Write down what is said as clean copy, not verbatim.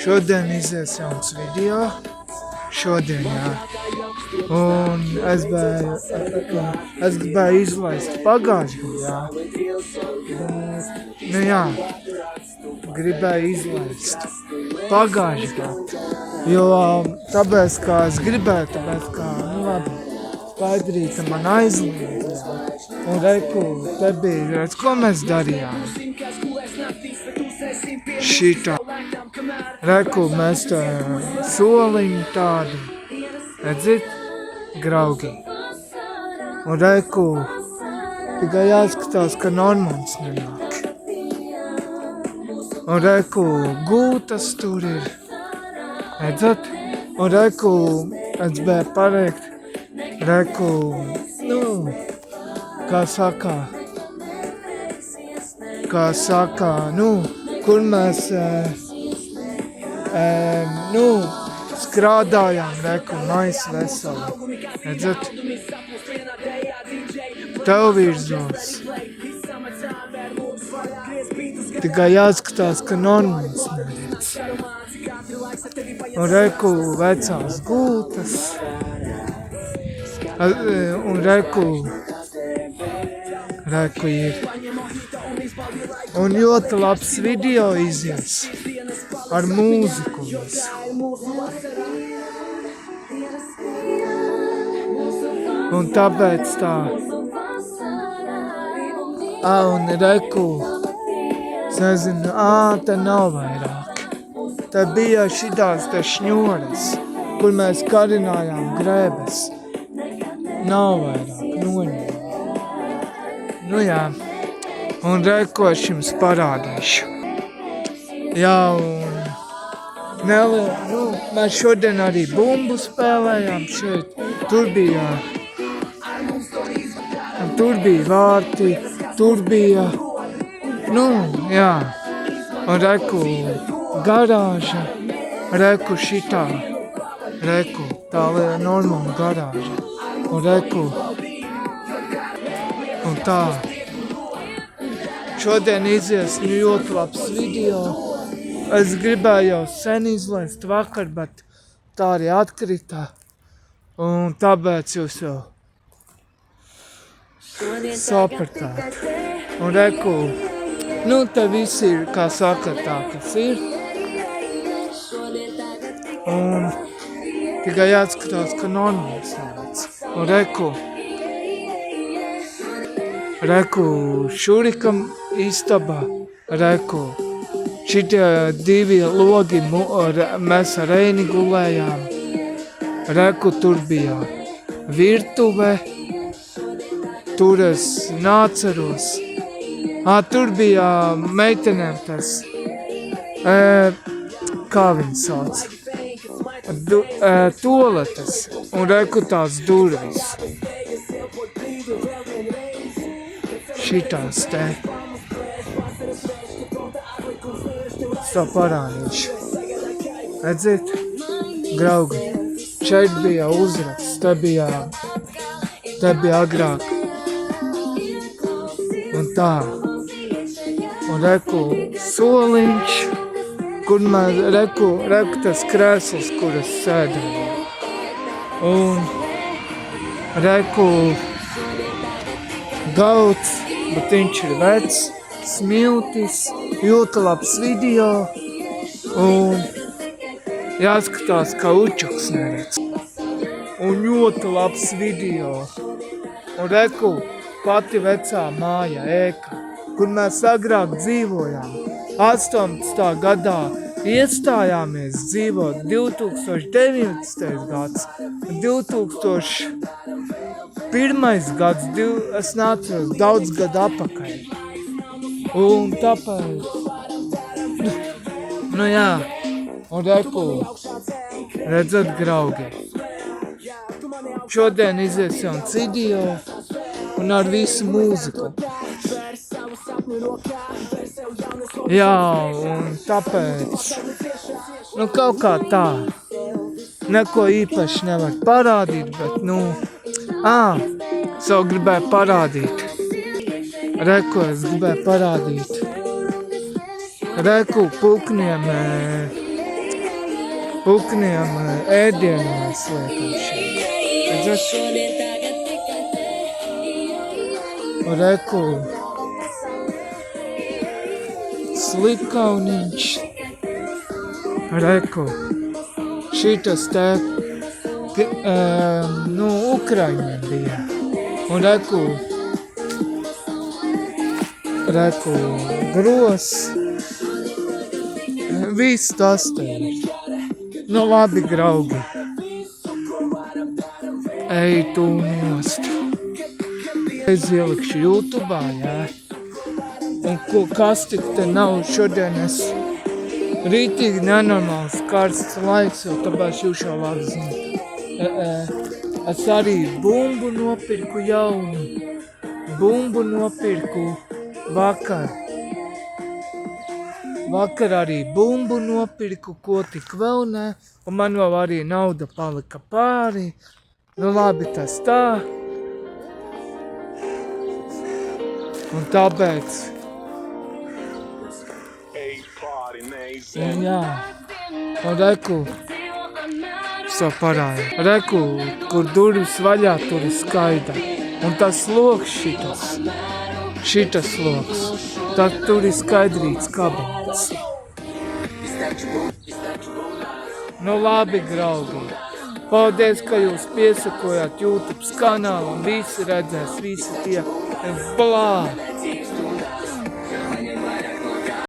Šodien izies jauns video. Šodien, jā. Un es gribēju izlaist pagājušajā, jā. Nu jā, gribēju izlaist pagājušajā. Jo tāpēc, kā es gribēju, tāpēc, kā, nu labi, Skaidrīta man aizliedz, jā. Un reku, te bija, redz, ko mēs darījām. Šitā. Reku, mēs tā soliņu tādu, redzit, graugi. Un reku, tikai jāskatās, ka Normans nenāk. Un reku, gūtas tur ir, redzat? Un reku, es biju pareikt, reku, nu, kā saka, nu, kur mēs, nu, skrādājām, reku, maisu veselu, redzat? Tev virzos. Tikai jāskatās, ka Normans neredz. Un reku vecās gultas. Un reku ir. Un ļoti labs video izies ar mūziku visu. Un tāpēc tā. Un reku, es nezinu, te nav vairāk. Te bija šitās te šņores, kur mēs karinājām grēbes. Nav vairāk, noņēma. Nu jā, un reku es jums parādīšu. Jā, un mēs šodien arī bumbu spēlējām šeit. Tur bija vārti, tur bija, nu jā, un reku garāža, reku šitā, reku, tā normāla garāža. Un reku, un tā. Šodien izies ļoti labs video. Es gribēju jau sen izlaist vakar, bet tā arī atkrita. Un tāpēc jūs jau sapratāt. Un reku, nu te viss ir, kā saka, tā, kas ir. Un tikai jāatskatās, ka Normans neredz. Un reku šurikam istaba, reku, šitie divi logi mēs ar Reini gulējām, reku tur bija virtuve, tur es nāceros, tur bija meitenēm tas, kā viņi sauc, toaletes, un reku tās durvis. Šitās te. Es to parādīšu. Redzit? Graugi. Šeit bija uzraksts, te bija agrāk. Un tā. Un reku soliņš, kur mēs, reku tas krēsls, kur es sēdēju. Un reku gauts, bet viņš ir vecs, smiltis, ļoti labs video. Un jāskatās, kā učuks neredz. Un ļoti labs video. Un reku pati vecā māja, ēka, kur mēs agrāk dzīvojām. 18. gadā iestājāmies dzīvot 2019. gads, 2001. gads, es neatceros daudz gadu apakaļ. Un tāpēc, nu jā, un reku, redzat graugi. Šodien izies jauns video un ar visu mūziku. Jā, un tāpēc, nu kaut kā tā, neko īpaši nevar parādīt, bet, nu, es jau gribēju parādīt. Reku es gribēju parādīt. Reku pulkniem pukniem ēdienu mēs liekam šeit. Redzat? Reku. Slipkauniņš. Reku. Šitas te, Ukraiņiem bija. Un reku, gros. Viss tas te ir. Nu labi, draugi. Ej tu nost. Es ielikšu YouTube'ā, jā. Un kas tik te nav šodien es rītīgi nenormāls karsts laiks, jo tāpēc jūs jau labi zināt. Es arī bumbu nopirku jaunu. Bumbu nopirku vakar. Vakar arī bumbu nopirku, ko tik vēl ne. Un man vēl arī nauda palika pāri. Nu labi, tas tā. Un tāpēc. Un jā. Un reku. Savu parāju. Reku, kur durvis vaļā, tur ir skaidra. Un tas loks šitas. Šitas loks. Tad tur ir skaidrīts kabinets. Nu labi, draugi. Paldies, ka jūs piesakojāt YouTube kanālu un visi redzēs, visi tie blā.